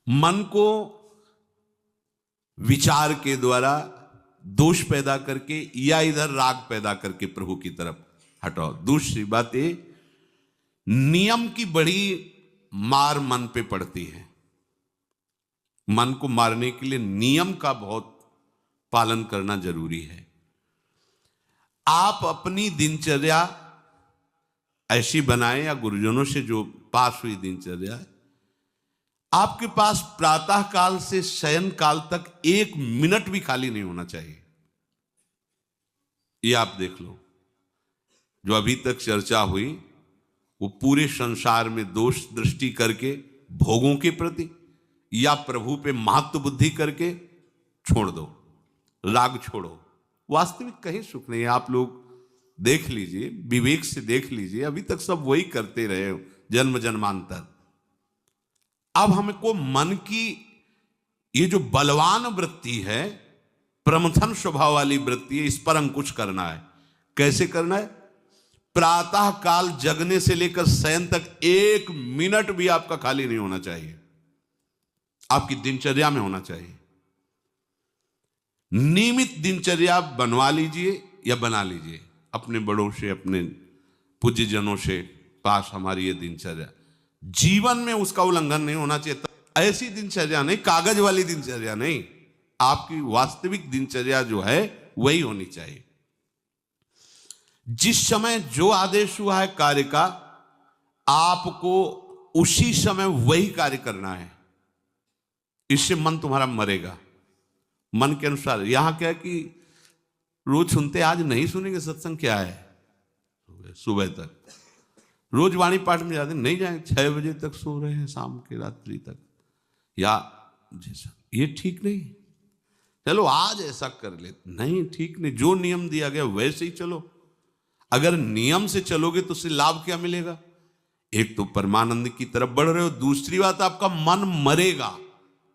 मन को विचार के द्वारा दोष पैदा करके या इधर राग पैदा करके प्रभु की तरफ हटाओ। दूसरी बात ये, नियम की बड़ी मार मन पे पड़ती है। मन को मारने के लिए नियम का बहुत पालन करना जरूरी है। आप अपनी दिनचर्या ऐसी बनाएं, या गुरुजनों से जो पास हुई दिनचर्या, आपके पास प्रातः काल से शयन काल तक 1 मिनट भी खाली नहीं होना चाहिए। ये आप देख लो, जो अभी तक चर्चा हुई वो पूरे संसार में दोष दृष्टि करके भोगों के प्रति या प्रभु पे महत्व बुद्धि करके छोड़ दो, राग छोड़ो। वास्तविक कहीं सुख नहीं है। आप लोग देख लीजिए, विवेक से देख लीजिए, अभी तक सब वही करते रहे हो जन्म जन्मांतर। अब हमको मन की ये जो बलवान वृत्ति है, प्रमथन स्वभाव वाली वृत्ति है, इस पर अंकुश करना है। कैसे करना है? प्रातः काल जगने से लेकर शयन तक 1 मिनट भी आपका खाली नहीं होना चाहिए, आपकी दिनचर्या में होना चाहिए। नियमित दिनचर्या बनवा लीजिए या बना लीजिए अपने बड़ों से, अपने पूज्यजनों से पास। हमारी ये दिनचर्या, जीवन में उसका उल्लंघन नहीं होना चाहिए। ऐसी दिनचर्या नहीं, कागज वाली दिनचर्या नहीं, आपकी वास्तविक दिनचर्या जो है वही होनी चाहिए। जिस समय जो आदेश हुआ है कार्य का, आपको उसी समय वही कार्य करना है। इससे मन तुम्हारा मरेगा, मन के अनुसार। यहां क्या है कि रोज सुनते, आज नहीं सुनेंगे सत्संग, क्या है सुबह तक रोज वाणी पाठ में जाते, नहीं जाएंगे, 6 बजे तक सो रहे हैं, शाम के रात्रि तक, या जैसा, ये ठीक नहीं। चलो आज ऐसा कर ले, नहीं ठीक नहीं। जो नियम दिया गया वैसे ही चलो। अगर नियम से चलोगे तो उससे लाभ क्या मिलेगा? एक तो परमानंद की तरफ बढ़ रहे हो, दूसरी बात आपका मन मरेगा।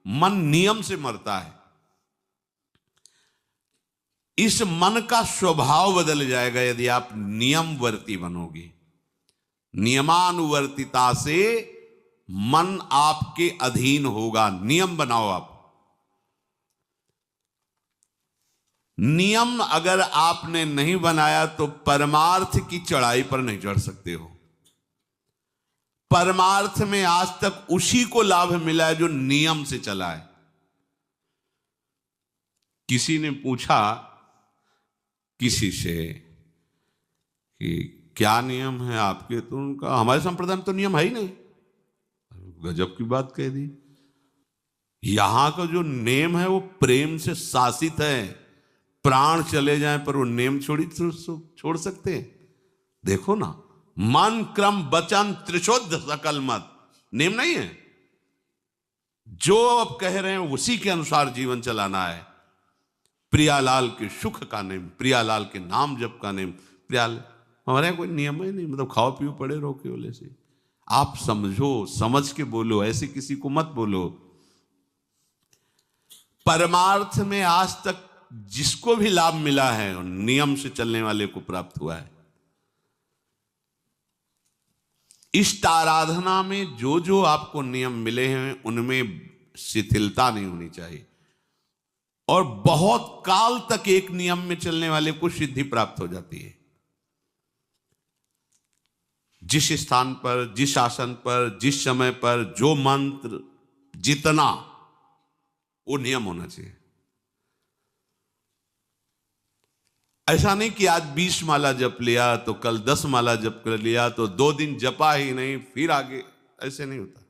मन नियम से मरता है। इस मन का स्वभाव बदल जाएगा यदि आप नियमवर्ती बनोगे। नियमानुवर्तिता से मन आपके अधीन होगा। नियम बनाओ आप। नियम अगर आपने नहीं बनाया तो परमार्थ की चढ़ाई पर नहीं चढ़ सकते हो। परमार्थ में आज तक उसी को लाभ मिला है जो नियम से चला है। किसी ने पूछा किसी से कि क्या नियम है आपके, तो उनका हमारे संप्रदाय में तो नियम है ही नहीं। गजब की बात कह दी। यहां का जो नेम है वो प्रेम से शासित है। प्राण चले जाएं पर वो नेम छोड़ सकते हैं? देखो ना, मन क्रम वचन त्रिशुद्ध सकल मत, नेम नहीं है। जो अब कह रहे हैं उसी के अनुसार जीवन चलाना है। प्रियालाल के सुख का नेम, प्रियालाल के नाम जप का नेम। प्रियालाल हमारे यहाँ कोई नियम ही नहीं, मतलब खाओ पियो पड़े रहो केवल से। आप समझो, समझ के बोलो, ऐसे किसी को मत बोलो। परमार्थ में आज तक जिसको भी लाभ मिला है नियम से चलने वाले को प्राप्त हुआ है। इष्ट आराधना में जो जो आपको नियम मिले हैं उनमें शिथिलता नहीं होनी चाहिए। और बहुत काल तक एक नियम में चलने वाले को सिद्धि प्राप्त हो जाती है। जिस स्थान पर, जिस आसन पर, जिस समय पर जो मंत्र जितना, वो नियम होना चाहिए। ऐसा नहीं कि आज 20 माला जप लिया तो कल 10 माला जप कर लिया तो 2 दिन जपा ही नहीं फिर आगे, ऐसे नहीं होता।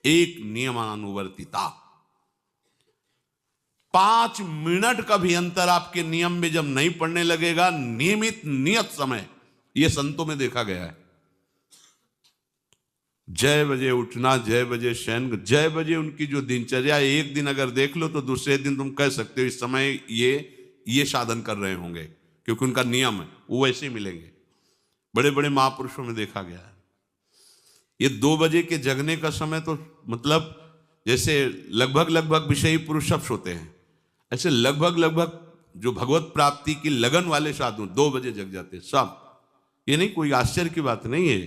एक नियमानुवर्तिता। 5 मिनट का भी अंतर आपके नियम में जब नहीं पड़ने लगेगा, नियमित नियत समय, यह संतों में देखा गया है। 6 बजे उठना, 6 बजे शयन, 6 बजे उनकी जो दिनचर्या, एक दिन अगर देख लो तो दूसरे दिन तुम कह सकते हो इस समय ये साधन कर रहे होंगे, क्योंकि उनका नियम है, वो वैसे ही मिलेंगे। बड़े बड़े महापुरुषों में देखा गया है। ये 2 बजे के जगने का समय तो मतलब जैसे लगभग विषयी पुरुष सब सोते हैं, ऐसे लगभग जो भगवत प्राप्ति की लगन वाले साधु 2 बजे जग जाते सब। ये नहीं कोई आश्चर्य की बात नहीं है,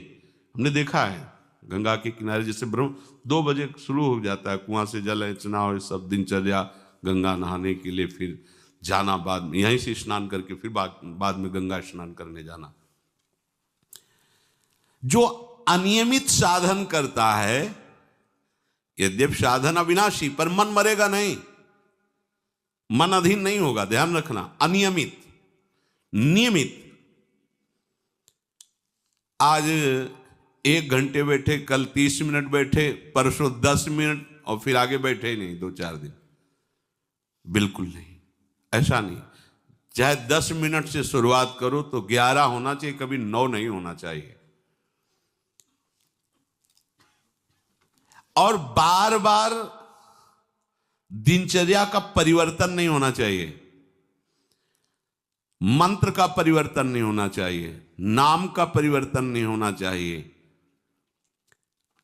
हमने देखा है। गंगा के किनारे जैसे 2 बजे शुरू हो जाता है, कुआं से जल अर्चना और सब दिनचर्या, गंगा नहाने के लिए फिर जाना, बाद में यहीं से स्नान करके फिर बाद में गंगा स्नान करने जाना। जो अनियमित साधन करता है, यद्यप साधन अविनाशी, पर मन मरेगा नहीं, मन अधीन नहीं होगा, ध्यान रखना। अनियमित, नियमित, आज 1 घंटे बैठे, कल 30 मिनट बैठे, परसों 10 मिनट और फिर आगे बैठे ही नहीं 2-4 दिन, बिल्कुल नहीं, ऐसा नहीं। चाहे 10 मिनट से शुरुआत करो तो 11 होना चाहिए, कभी 9 नहीं होना चाहिए। और बार बार दिनचर्या का परिवर्तन नहीं होना चाहिए, मंत्र का परिवर्तन नहीं होना चाहिए, नाम का परिवर्तन नहीं होना चाहिए,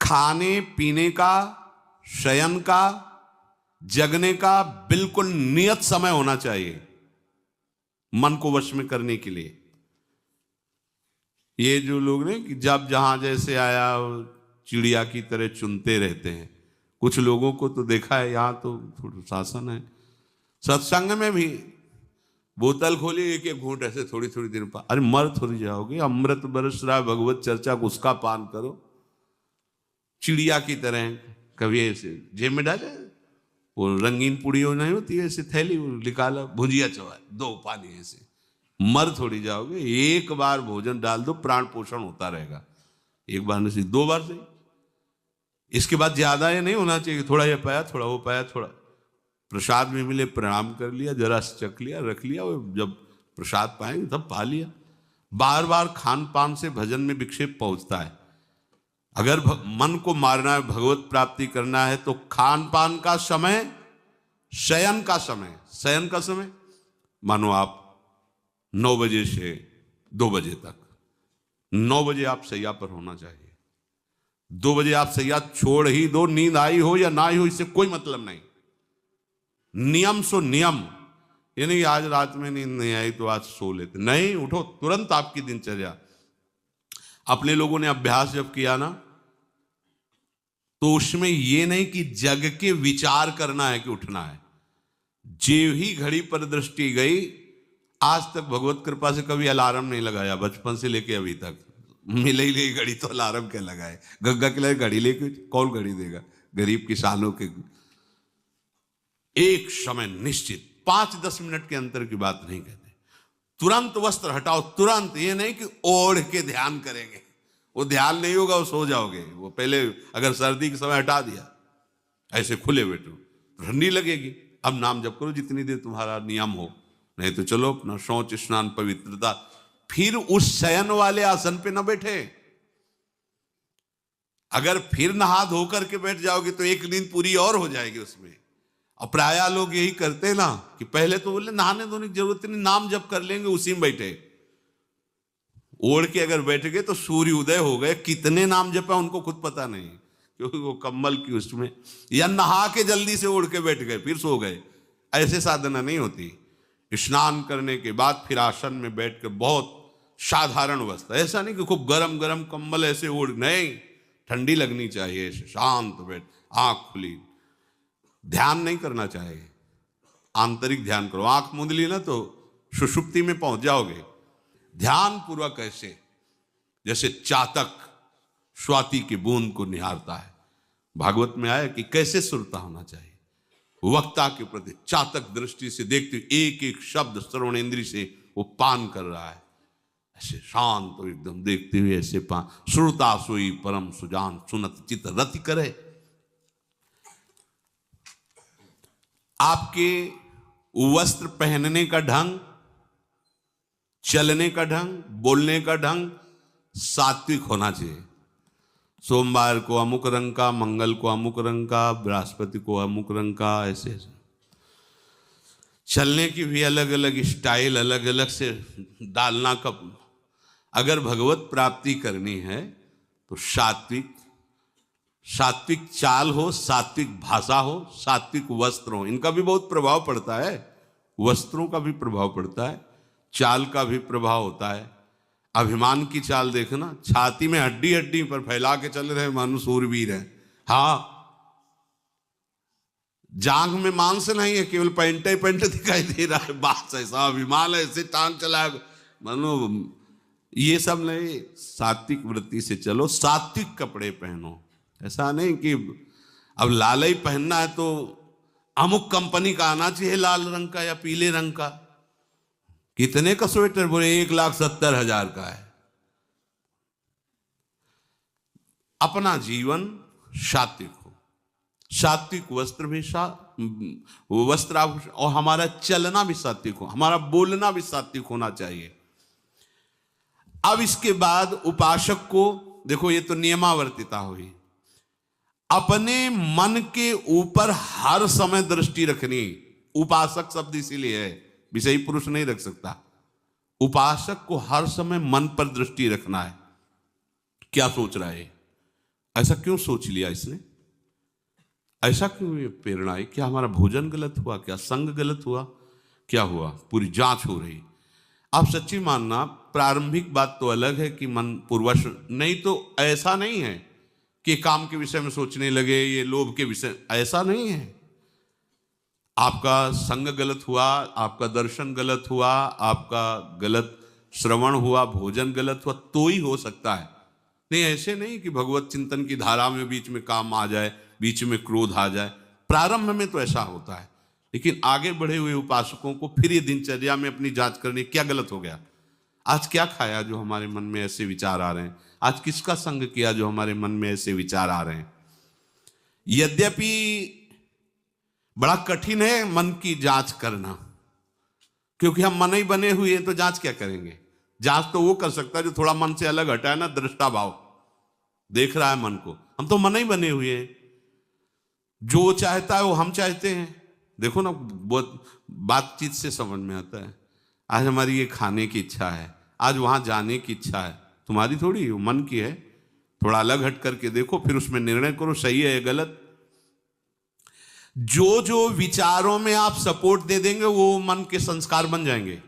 खाने पीने का, शयन का, जगने का बिल्कुल नियत समय होना चाहिए मन को वश में करने के लिए। ये जो लोग ने कि जब जहां जैसे आया चिड़िया की तरह चुनते रहते हैं, कुछ लोगों को तो देखा है, यहां तो थोड़ा शासन है, सत्संग में भी बोतल खोली, एक एक घूंट ऐसे थोड़ी थोड़ी देर पर, अरे मर थोड़ी जाओगे, अमृत बरस रहा है भगवत चर्चा को, उसका पान करो। चिड़िया की तरह कभी ऐसे जेब में डाले, वो रंगीन पुड़ियों नहीं होती है, ऐसे थैली निकाला, भुजिया चवा, 2 पानी, ऐसे मर थोड़ी जाओगे। एक बार भोजन डाल दो, प्राण पोषण होता रहेगा, एक बार नहीं 2 बार से। इसके बाद ज्यादा ये नहीं होना चाहिए, थोड़ा ये पाया, थोड़ा वो पाया, थोड़ा प्रसाद में मिले प्रणाम कर लिया, जरा चख लिया, रख लिया, और जब प्रसाद पाएंगे तब पा लिया। बार बार खान पान से भजन में विक्षेप पहुंचता है। अगर मन को मारना है, भगवत प्राप्ति करना है, तो खान पान का समय, शयन का समय, शयन का समय मानो आप 9 बजे से 2 बजे तक, 9 बजे आप सैया पर होना चाहिए। 2 बजे आप सैया छोड़ ही दो, नींद आई हो या ना आई हो, इससे कोई मतलब नहीं। नियम सो नियम, ये नहीं आज रात में नींद नहीं आई तो आज सो लेते, नहीं, उठो तुरंत। आपकी दिनचर्या, अपने लोगों ने अभ्यास जब किया ना, तो उसमें ये नहीं कि जग के विचार करना है कि उठना है, जेव ही घड़ी पर दृष्टि गई। आज तक भगवत कृपा से कभी अलार्म नहीं लगाया, बचपन से लेके अभी तक। मिले ही नहीं घड़ी तो अलार्म क्या लगाए, गंगा के लिए घड़ी लेके कौन घड़ी देगा, गरीब किसानों के। एक समय निश्चित 5-10 मिनट के अंतर की बात नहीं कहते, तुरंत वस्त्र हटाओ, तुरंत। ये नहीं कि ओढ़ के ध्यान करेंगे, वो ध्यान नहीं होगा, वो सो जाओगे। वो पहले अगर सर्दी के समय हटा दिया, ऐसे खुले बैठो तो ठंडी लगेगी। अब नाम जप करो जितनी देर तुम्हारा नियम हो, नहीं तो चलो अपना शौच स्नान पवित्रता, फिर उस शयन वाले आसन पे न बैठे। अगर फिर नहा धो करके बैठ जाओगे तो एक नींद पूरी और हो जाएगी उसमें। और प्राय लोग यही करते ना कि पहले तो बोले नहाने धोने की जरूरत नहीं, नाम जप कर लेंगे, उसी में बैठे। ओढ़ के अगर बैठ गए तो सूर्य उदय हो गए, कितने नाम जपा उनको खुद पता नहीं, क्योंकि वो कम्बल की उसमें, या नहा के जल्दी से ओढ़ के बैठ गए फिर सो गए। ऐसे साधना नहीं होती। स्नान करने के बाद फिर आसन में बैठ के बहुत साधारण अवस्था, ऐसा नहीं कि खूब गरम गरम कंबल ऐसे ओढ़, नहीं, ठंडी लगनी चाहिए, शांत बैठ, आंख खुली। ध्यान नहीं करना चाहिए, आंतरिक ध्यान करो। आंख मूंद ली ना तो सुषुप्ति में पहुंच जाओगे। ध्यान पूर्वक ऐसे, जैसे चातक स्वाति की बूंद को निहारता है। भागवत में आया कि कैसे सुरता होना चाहिए, वक्ता के प्रति चातक दृष्टि से देखते हुए एक एक शब्द श्रवणेंद्री से वो पान कर रहा है, ऐसे शांत तो एकदम देखते हुए ऐसे पान। श्रुता सोई परम सुजान, सुनत चित रति करे। आपके वस्त्र पहनने का ढंग, चलने का ढंग, बोलने का ढंग सात्विक होना चाहिए। सोमवार को अमुक रंग का, मंगल को अमुक रंग का, बृहस्पति को अमुक रंग का, ऐसे ऐसे। चलने की भी अलग अलग स्टाइल, अलग अलग से डालना। कब अगर भगवत प्राप्ति करनी है तो सात्विक चाल हो, सात्विक भाषा हो, सात्विक वस्त्र हो। इनका भी बहुत प्रभाव पड़ता है, वस्त्रों का भी प्रभाव पड़ता है, चाल का भी प्रभाव होता है। अभिमान की चाल देखना, छाती में हड्डी हड्डी पर फैला के चल रहे मानो सूरवीर है। हाँ, जांघ में मांस नहीं है, केवल पैंट ही पैंट दिखाई दे रहा है, बात ऐसा अभिमान है, ऐसे टांग चला मानो। ये सब नहीं, सात्विक वृत्ति से चलो, सात्विक कपड़े पहनो। ऐसा नहीं कि अब लाल ही पहनना है तो अमुक कंपनी का आना चाहिए, लाल रंग का या पीले रंग का। कितने का स्वेटर? बोले 1,70,000 का है। अपना जीवन सात्विक हो, सात्विक वस्त्र भी वस्त्राभूषण, और हमारा चलना भी सात्विक हो, हमारा बोलना भी सात्विक होना चाहिए। अब इसके बाद उपासक को देखो, ये तो नियमावर्तिता हुई। अपने मन के ऊपर हर समय दृष्टि रखनी। उपासक शब्द इसीलिए है, विषयी पुरुष नहीं रख सकता। उपासक को हर समय मन पर दृष्टि रखना है। क्या सोच रहा है, ऐसा क्यों सोच लिया इसने, ऐसा क्यों ये प्रेरणा है? क्या हमारा भोजन गलत हुआ, क्या संग गलत हुआ, क्या हुआ? पूरी जांच हो रही। आप सच्ची मानना, प्रारंभिक बात तो अलग है कि मन पूर्वश, नहीं तो ऐसा नहीं है कि काम के विषय में सोचने लगे, ये लोभ के विषय, ऐसा नहीं है। आपका संग गलत हुआ, आपका दर्शन गलत हुआ, आपका गलत श्रवण हुआ, भोजन गलत हुआ तो ही हो सकता है। नहीं, ऐसे नहीं कि भगवत चिंतन की धारा में बीच में काम आ जाए, बीच में क्रोध आ जाए। प्रारंभ में तो ऐसा होता है, लेकिन आगे बढ़े हुए उपासकों को फिर ये दिनचर्या में अपनी जांच करनी, क्या गलत हो गया, आज क्या खाया जो हमारे मन में ऐसे विचार आ रहे हैं, आज किसका संग किया जो हमारे मन में ऐसे विचार आ रहे हैं। यद्यपि बड़ा कठिन है मन की जांच करना, क्योंकि हम मन ही बने हुए हैं, तो जांच क्या करेंगे? जांच तो वो कर सकता है जो थोड़ा मन से अलग हटा है ना, दृष्टा भाव देख रहा है मन को। हम तो मन ही बने हुए हैं, जो चाहता है वो हम चाहते हैं। देखो ना, बहुत बातचीत से समझ में आता है। आज हमारी ये खाने की इच्छा है, आज वहां जाने की इच्छा है, तुम्हारी थोड़ी, वो मन की है। थोड़ा अलग हट करके देखो, फिर उसमें निर्णय करो, सही है या गलत। जो जो विचारों में आप सपोर्ट दे देंगे वो मन के संस्कार बन जाएंगे।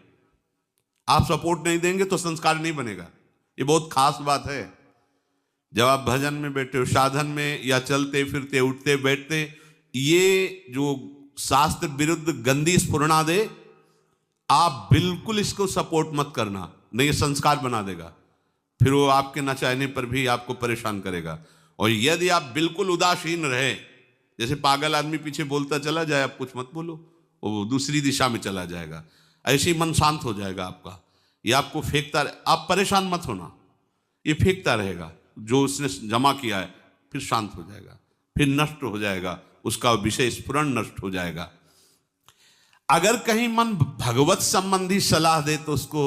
आप सपोर्ट नहीं देंगे तो संस्कार नहीं बनेगा। ये बहुत खास बात है। जब आप भजन में बैठे हो, साधन में, या चलते फिरते उठते बैठते, ये जो शास्त्र विरुद्ध गंदी स्फुरणा दे, आप बिल्कुल इसको सपोर्ट मत करना, नहीं ये संस्कार बना देगा। फिर वो आपके न चाहने पर भी आपको परेशान करेगा। और यदि आप बिल्कुल उदासीन रहे, जैसे पागल आदमी पीछे बोलता चला जाए, आप कुछ मत बोलो, वो दूसरी दिशा में चला जाएगा, ऐसे ही मन शांत हो जाएगा आपका। ये आपको फेंकता रहे, आप परेशान मत होना, ये फेंकता रहेगा जो उसने जमा किया है, फिर शांत हो जाएगा, फिर नष्ट हो जाएगा, उसका विषय स्फुरण नष्ट हो जाएगा। अगर कहीं मन भगवत संबंधी सलाह दे तो उसको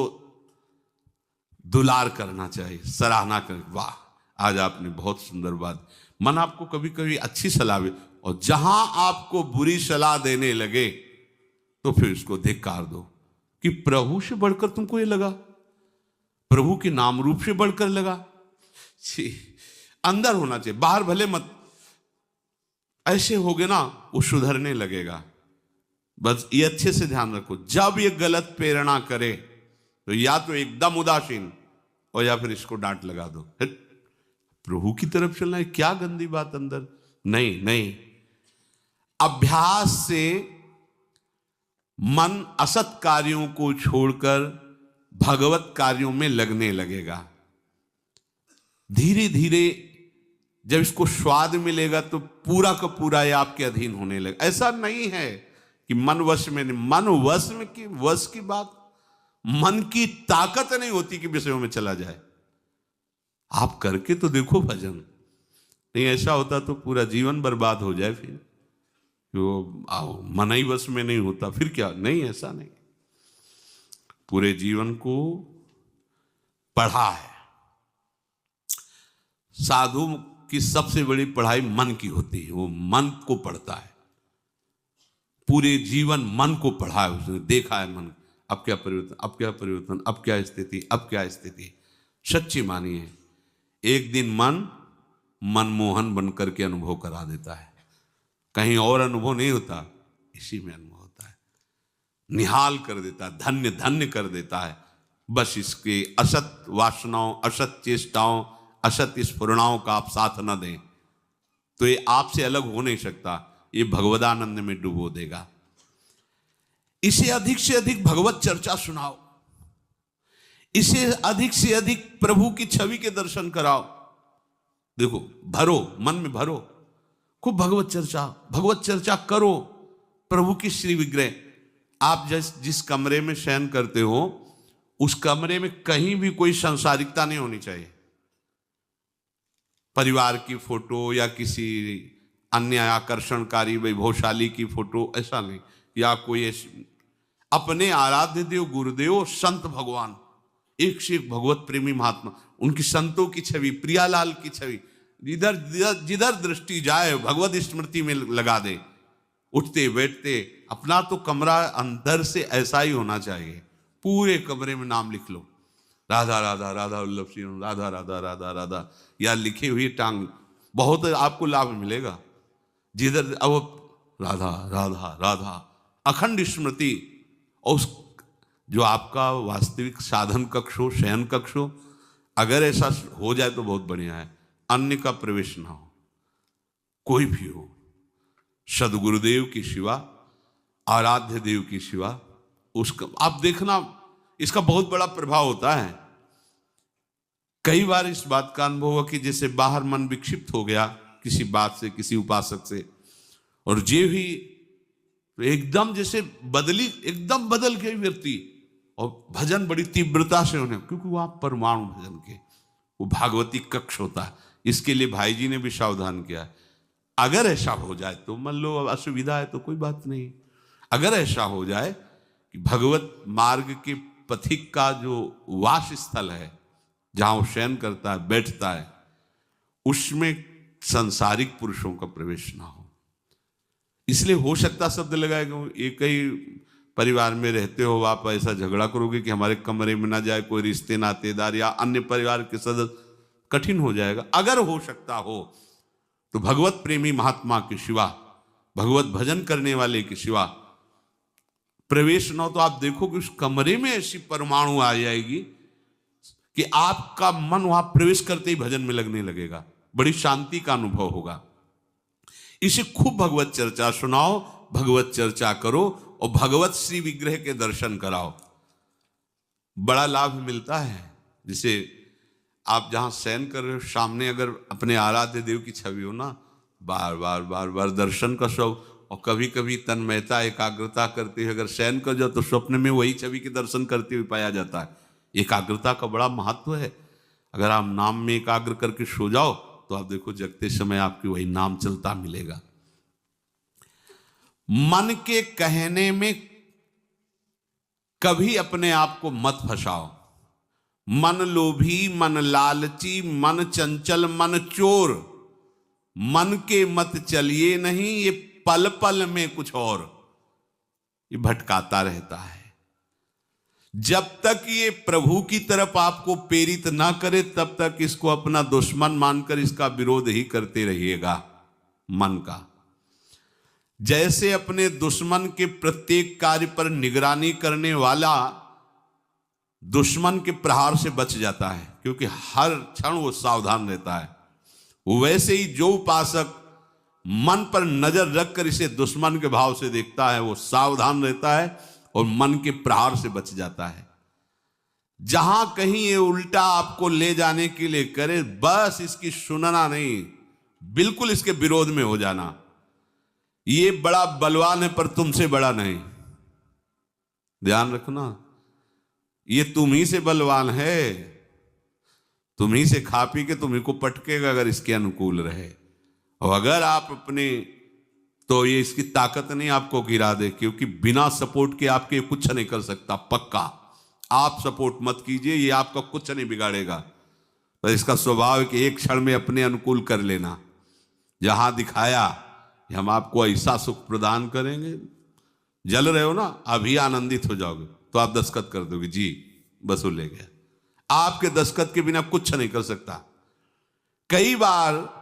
दुलार करना चाहिए, सराहना कर, वाह आज आपने बहुत सुंदर बात। मन आपको कभी कभी अच्छी सलाह दे, और जहां आपको बुरी सलाह देने लगे तो फिर उसको धिक्कार दो कि प्रभु से बढ़कर तुमको ये लगा, प्रभु के नाम रूप से बढ़कर लगा। अंदर होना चाहिए, बाहर भले मत। ऐसे हो गए ना, वो सुधरने लगेगा। बस ये अच्छे से ध्यान रखो, जब ये गलत प्रेरणा करे तो या तो एकदम उदासीन, और या फिर इसको डांट लगा दो, प्रभु की तरफ चलना है, क्या गंदी बात अंदर। नहीं नहीं, अभ्यास से मन असत कार्यों को छोड़कर भगवत कार्यों में लगने लगेगा। धीरे धीरे जब इसको स्वाद मिलेगा तो पूरा का पूरा ये आपके अधीन होने लगेगा। ऐसा नहीं है कि मन वश में नहीं, मन वश में की वश की बात, मन की ताकत नहीं होती कि विषयों में चला जाए। आप करके तो देखो भजन, नहीं ऐसा होता तो पूरा जीवन बर्बाद हो जाए। फिर वो मन ही वश में नहीं होता, फिर क्या? नहीं, ऐसा नहीं। पूरे जीवन को पढ़ा है। साधु की सबसे बड़ी पढ़ाई मन की होती है, वो मन को पढ़ता है। पूरे जीवन मन को पढ़ा है उसने, देखा है मन, अब क्या परिवर्तन, अब क्या परिवर्तन, अब क्या स्थिति, अब क्या स्थिति। सच्ची मानिए, एक दिन मन मनमोहन बनकर के अनुभव करा देता है। कहीं और अनुभव नहीं होता, इसी में अनुभव होता है। निहाल कर देता है, धन्य धन्य कर देता है। बस इसके असत वासनाओं, असत चेष्टाओं, असत स्फुरणाओं का आप साथ न दें तो ये आपसे अलग हो नहीं सकता, ये भगवदानंद में डुबो देगा। इसे अधिक से अधिक भगवत चर्चा सुनाओ, इसे अधिक से अधिक प्रभु की छवि के दर्शन कराओ। देखो, भरो, मन में भरो, खूब भगवत चर्चा करो। प्रभु की श्री विग्रह, आप जिस कमरे में शयन करते हो उस कमरे में कहीं भी कोई सांसारिकता नहीं होनी चाहिए। परिवार की फोटो या किसी अन्य आकर्षणकारी वैभवशाली की फोटो, ऐसा नहीं, या कोई अपने आराध्य देव गुरुदेव संत भगवान, एक से एक भगवत प्रेमी महात्मा, उनकी संतों की छवि, प्रियालाल की छवि, जिधर दृष्टि जाए भगवत स्मृति में लगा दे। उठते बैठते अपना तो कमरा अंदर से ऐसा ही होना चाहिए, पूरे कमरे में नाम लिख लो, राधा राधा राधा वल्लभ सिंह, राधा राधा राधा राधा, या लिखे हुई टांग, बहुत आपको लाभ मिलेगा। जिधर अब राधा राधा राधा, अखंड स्मृति। और उस जो आपका वास्तविक साधन कक्ष हो, शयन कक्ष हो, अगर ऐसा हो जाए तो बहुत बढ़िया है। अन्य का प्रवेश ना हो, कोई भी हो, सदगुरुदेव की शिवा, आराध्य देव की शिवा, उसका आप देखना, इसका बहुत बड़ा प्रभाव होता है। कई बार इस बात का अनुभव हुआ कि जैसे बाहर मन विक्षिप्त हो गया किसी बात से, किसी उपासक से, और जे भी एकदम जैसे एकदम बदल गई व्यक्ति, और भजन बड़ी तीव्रता से होने, क्योंकि वो आप परमाणु भजन के, वो भागवती कक्ष होता है। इसके लिए भाई जी ने भी सावधान किया है। अगर ऐसा हो जाए तो मान लो असुविधा है तो कोई बात नहीं, अगर ऐसा हो जाए कि भगवत मार्ग के पथिक का जो वास स्थल है, जहां वो शयन करता है, बैठता है, उसमें सांसारिक पुरुषों का प्रवेश ना हो। इसलिए हो सकता शब्द लगाएगा, एक ही परिवार में रहते हो, आप ऐसा झगड़ा करोगे कि हमारे कमरे में ना जाए कोई रिश्ते नातेदार या अन्य परिवार के सदस्य, कठिन हो जाएगा। अगर हो सकता हो तो भगवत प्रेमी महात्मा के सिवा, भगवत भजन करने वाले के सिवा प्रवेश न हो, तो आप देखो कि उस कमरे में ऐसी परमाणु आ जाएगी कि आपका मन वहां प्रवेश करते ही भजन में लगने लगेगा, बड़ी शांति का अनुभव होगा। इसे खूब भगवत चर्चा सुनाओ, भगवत चर्चा करो, और भगवत श्री विग्रह के दर्शन कराओ, बड़ा लाभ मिलता है। जिसे आप जहां शयन कर रहे हो, सामने अगर अपने आराध्य देव की छवि हो ना, बार बार बार बार दर्शन का शौक, और कभी कभी तन्मयता एकाग्रता करते हुए अगर शयन कर जाओ तो स्वप्न में वही छवि के दर्शन करते हुए पाया जाता है। एकाग्रता का बड़ा महत्व है। अगर आप नाम में एकाग्र करके सो जाओ तो आप देखो जगते समय आपकी वही नाम चलता मिलेगा। मन के कहने में कभी अपने आप को मत फंसाओ। मन लोभी, मन लालची, मन चंचल, मन चोर, मन के मत चलिए नहीं, ये पल पल में कुछ और, ये भटकाता रहता है। जब तक ये प्रभु की तरफ आपको प्रेरित ना करे तब तक इसको अपना दुश्मन मानकर इसका विरोध ही करते रहिएगा। मन का जैसे अपने दुश्मन के प्रत्येक कार्य पर निगरानी करने वाला दुश्मन के प्रहार से बच जाता है, क्योंकि हर क्षण वो सावधान रहता है, वैसे ही जो उपासक मन पर नजर रखकर इसे दुश्मन के भाव से देखता है वो सावधान रहता है और मन के प्रहार से बच जाता है। जहां कहीं ये उल्टा आपको ले जाने के लिए करे, बस इसकी सुनना नहीं, बिल्कुल इसके विरोध में हो जाना। ये बड़ा बलवान है पर तुमसे बड़ा नहीं, ध्यान रखना, ये तुम ही से बलवान है, तुम ही से खा पी के तुम्ही को पटकेगा अगर इसके अनुकूल रहे। और अगर आप अपने, तो ये इसकी ताकत नहीं आपको गिरा दे, क्योंकि बिना सपोर्ट के आपके कुछ नहीं कर सकता। पक्का आप सपोर्ट मत कीजिए, ये आपका कुछ नहीं बिगाड़ेगा, पर इसका स्वभाव है कि एक क्षण में अपने अनुकूल कर लेना। जहां दिखाया कि हम आपको ऐसा सुख प्रदान करेंगे, जल रहे हो ना, अभी आनंदित हो जाओगे तो आप दस्तखत कर दोगे, जी वसूल ले गया। आपके दस्तखत के बिना कुछ नहीं कर सकता। कई बार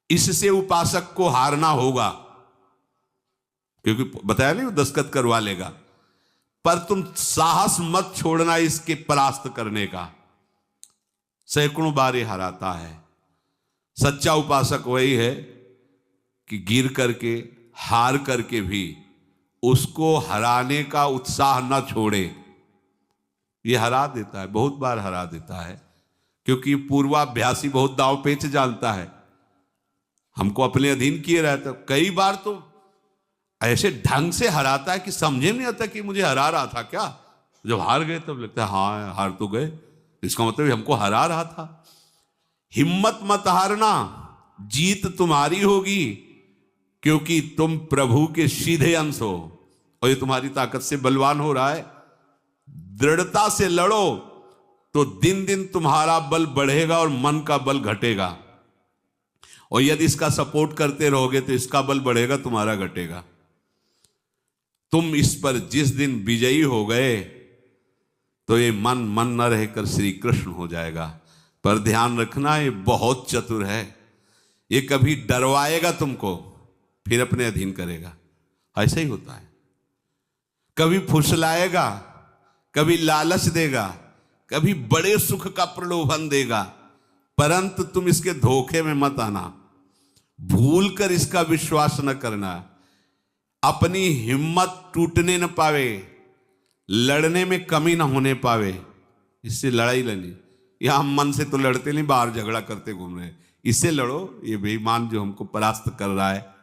इससे उपासक को हारना होगा, क्योंकि बताया नहीं वो दस्तखत करवा लेगा, पर तुम साहस मत छोड़ना इसके परास्त करने का। सैकड़ों बार ये हराता है। सच्चा उपासक वही है कि गिर करके हार करके भी उसको हराने का उत्साह न छोड़े। ये हरा देता है, बहुत बार हरा देता है, क्योंकि पूर्वाभ्यासी बहुत दांव पेच जानता है। हमको अपने अधीन किए रहता, कई बार तो ऐसे ढंग से हराता है कि समझे नहीं आता कि मुझे हरा रहा था क्या। जब हार गए तब लगता है हाँ हार तो गए, इसका मतलब हमको हरा रहा था। हिम्मत मत हारना, जीत तुम्हारी होगी, क्योंकि तुम प्रभु के सीधे अंश हो और ये तुम्हारी ताकत से बलवान हो रहा है। दृढ़ता से लड़ो तो दिन दिन तुम्हारा बल बढ़ेगा और मन का बल घटेगा, और यदि इसका सपोर्ट करते रहोगे तो इसका बल बढ़ेगा, तुम्हारा घटेगा। तुम इस पर जिस दिन विजयी हो गए तो ये मन मन न रहकर श्री कृष्ण हो जाएगा। पर ध्यान रखना, ये बहुत चतुर है, ये कभी डरवाएगा तुमको फिर अपने अधीन करेगा। ऐसा ही होता है, कभी फुसलाएगा, कभी लालच देगा, कभी बड़े सुख का प्रलोभन देगा, परंतु तुम इसके धोखे में मत आना। भूल कर इसका विश्वास न करना। अपनी हिम्मत टूटने न पावे, लड़ने में कमी न होने पावे, इससे लड़ाई लड़नी। यह हम मन से तो लड़ते नहीं, बाहर झगड़ा करते घूम रहे, इससे लड़ो। ये बेईमान जो हमको परास्त कर रहा है,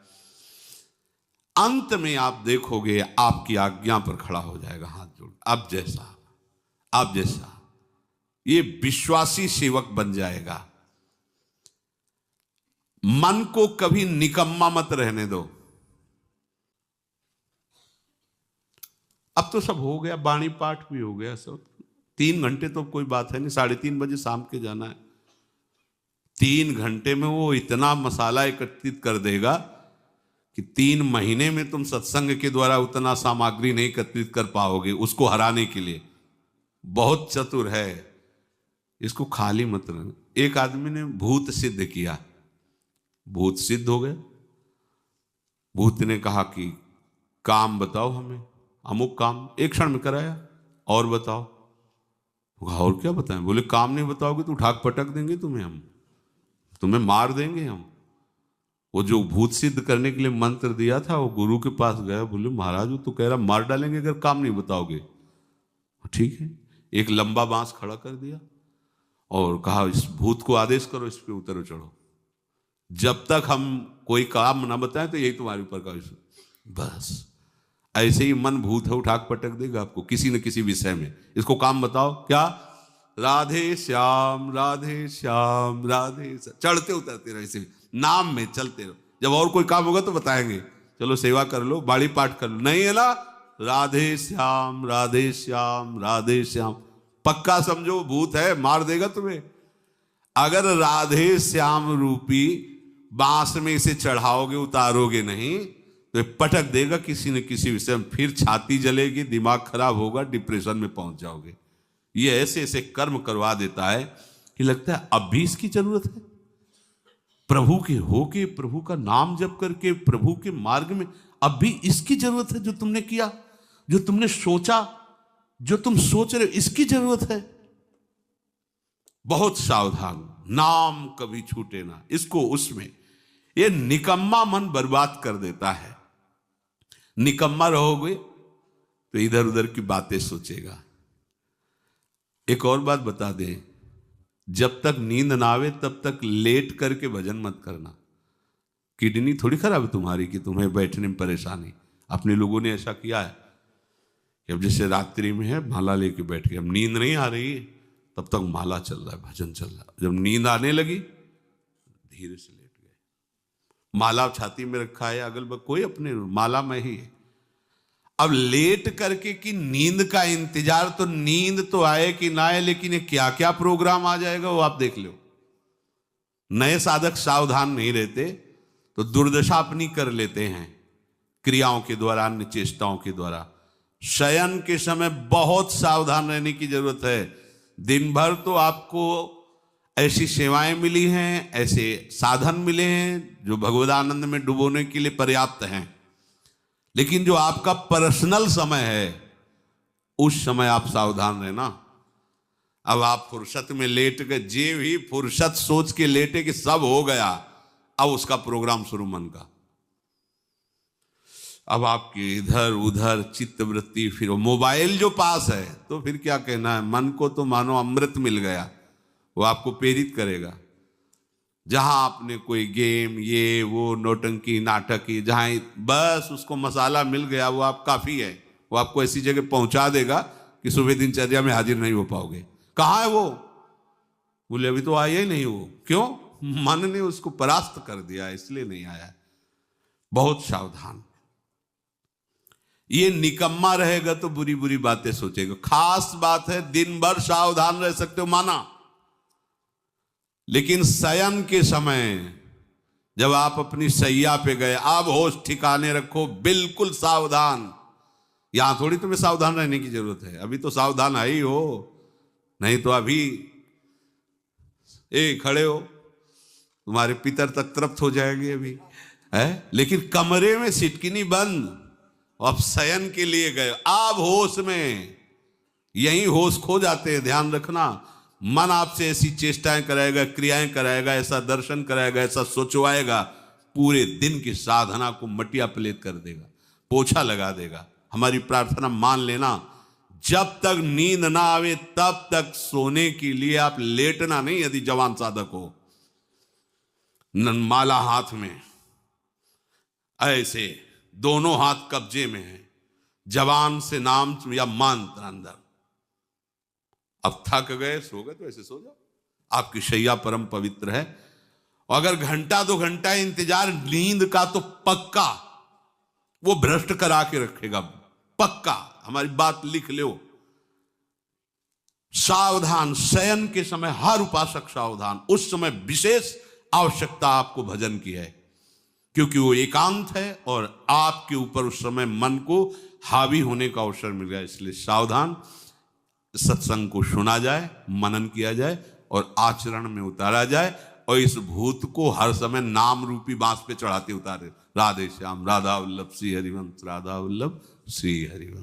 अंत में आप देखोगे आपकी आज्ञा पर खड़ा हो जाएगा हाथ जोड़। आप जैसा ये विश्वासी सेवक बन जाएगा। मन को कभी निकम्मा मत रहने दो। अब तो सब हो गया, वाणी पाठ भी हो गया सब। 3 घंटे तो कोई बात है नहीं, 3:30 बजे शाम के जाना है। 3 घंटे में वो इतना मसाला एकत्रित कर देगा कि 3 महीने में तुम सत्संग के द्वारा उतना सामग्री नहीं एकत्रित कर पाओगे उसको हराने के लिए। बहुत चतुर है, इसको खाली मत रहना। एक आदमी ने भूत सिद्ध किया, भूत सिद्ध हो गया। भूत ने कहा कि काम बताओ हमें, अमुक काम, एक क्षण में कराया। और बताओ, और क्या बताएं? बोले काम नहीं बताओगे तो उठा पटक देंगे तुम्हें, हम तुम्हें मार देंगे हम। वो जो भूत सिद्ध करने के लिए मंत्र दिया था, वो गुरु के पास गया, बोले महाराज वो तो कह रहा मार डालेंगे अगर काम नहीं बताओगे। ठीक है, एक लंबा बांस खड़ा कर दिया और कहा इस भूत को आदेश करो, इस पे उतरो चढ़ो, जब तक हम कोई काम ना बताएं तो यही तुम्हारे ऊपर का। बस ऐसे ही मन भूत है, उठा पटक देगा आपको किसी न किसी विषय में। इसको काम बताओ, क्या? राधे श्याम राधे श्याम राधे श्याम, चढ़ते उतरते रहो, इसे नाम में चलते रहो। जब और कोई काम होगा तो बताएंगे, चलो सेवा कर लो, बाड़ी पाठ कर लो, नहीं है ना, राधे श्याम राधे श्याम राधे श्याम। पक्का समझो भूत है, मार देगा तुम्हें। अगर राधे श्याम रूपी बांस में इसे चढ़ाओगे, उतारोगे नहीं तो पटक देगा किसी न किसी विषय में, फिर छाती जलेगी, दिमाग खराब होगा, डिप्रेशन में पहुंच जाओगे। ये ऐसे ऐसे कर्म करवा देता है कि लगता है अब भी इसकी जरूरत है। प्रभु के होके, प्रभु का नाम जप करके, प्रभु के मार्ग में अब भी इसकी जरूरत है। जो तुमने किया, जो तुमने सोचा, जो तुम सोच रहे हो, इसकी जरूरत है। बहुत सावधान, नाम कभी छूटे ना इसको। उसमें ये निकम्मा मन बर्बाद कर देता है। निकम्मा रहोगे तो इधर उधर की बातें सोचेगा। एक और बात बता दें, जब तक नींद ना आवे तब तक लेट करके भजन मत करना। किडनी थोड़ी खराब है तुम्हारी कि तुम्हें बैठने में परेशानी। अपने लोगों ने ऐसा किया है कि अब जैसे रात्रि में है माला लेके बैठ गए, अब नींद नहीं आ रही तब तक माला चल रहा है, भजन चल रहा है। जब नींद आने लगी धीरे से लेट गए, माला छाती में रखा है, अगल बगल कोई अपने माला में ही है। अब लेट करके कि नींद का इंतजार, तो नींद तो आए कि ना आए, लेकिन ये क्या क्या प्रोग्राम आ जाएगा वो आप देख लो। नए साधक सावधान नहीं रहते तो दुर्दशा अपनी कर लेते हैं क्रियाओं के द्वारा, अन्य चेष्टाओं के द्वारा। शयन के समय बहुत सावधान रहने की जरूरत है। दिन भर तो आपको ऐसी सेवाएं मिली हैं, ऐसे साधन मिले हैं जो भगवदानंद में डुबोने के लिए पर्याप्त हैं, लेकिन जो आपका पर्सनल समय है उस समय आप सावधान रहना। अब आप फुर्सत में लेट गए, जे भी फुर्सत सोच के लेटे कि सब हो गया, अब उसका प्रोग्राम शुरू मन का। अब आपकी इधर उधर चित्तवृत्ति, फिर मोबाइल जो पास है तो फिर क्या कहना है, मन को तो मानो अमृत मिल गया, वो आपको प्रेरित करेगा। जहां आपने कोई गेम ये वो नौटंकी नाटक की, जहां बस उसको मसाला मिल गया, वो आप काफी है। वो आपको ऐसी जगह पहुंचा देगा कि सुबह दिनचर्या में हाजिर नहीं हो पाओगे। कहाँ है वो? बोले अभी तो आया ही नहीं वो। क्यों? मन ने उसको परास्त कर दिया, इसलिए नहीं आया। बहुत सावधान। ये निकम्मा रहेगा तो बुरी बुरी बातें सोचेगा। खास बात है, दिन भर सावधान रह सकते हो माना, लेकिन शयन के समय जब आप अपनी सैया पे गए, अब होश ठिकाने रखो, बिल्कुल सावधान। यहां थोड़ी तुम्हें सावधान रहने की जरूरत है, अभी तो सावधान है ही हो, नहीं तो अभी खड़े हो, तुम्हारे पितर तक तृप्त हो जाएंगे अभी है। लेकिन कमरे में सिटकिनी बंद, अब शयन के लिए गए, आप होश में, यही होश खो जाते हैं। ध्यान रखना, मन आपसे ऐसी चेष्टाएं कराएगा, क्रियाएं कराएगा, ऐसा दर्शन कराएगा, ऐसा सोचवाएगा, पूरे दिन की साधना को मटिया पलेट कर देगा, पोछा लगा देगा। हमारी प्रार्थना मान लेना, जब तक नींद ना आवे तब तक सोने के लिए आप लेटना नहीं। यदि जवान साधक हो, माला हाथ में, ऐसे दोनों हाथ कब्जे में है, जवान से नाम या मंत्र अंदर। अब थक गए, सो गए तो ऐसे सो जाओ, आपकी शैया परम पवित्र है। और अगर घंटा 2 घंटा इंतजार नींद का, तो पक्का वो भ्रष्ट करा के रखेगा, पक्का। हमारी बात लिख लो। सावधान, शयन के समय हर उपासक सावधान। उस समय विशेष आवश्यकता आपको भजन की है, क्योंकि वो एकांत है और आपके ऊपर उस समय मन को हावी होने का अवसर मिल गया। इसलिए सावधान, सत्संग को सुना जाए, मनन किया जाए और आचरण में उतारा जाए, और इस भूत को हर समय नाम रूपी बांस पे चढ़ाते उतारे। राधे श्याम, राधा वल्लभ श्री हरिवंश, राधा वल्लभ श्री हरिवंश।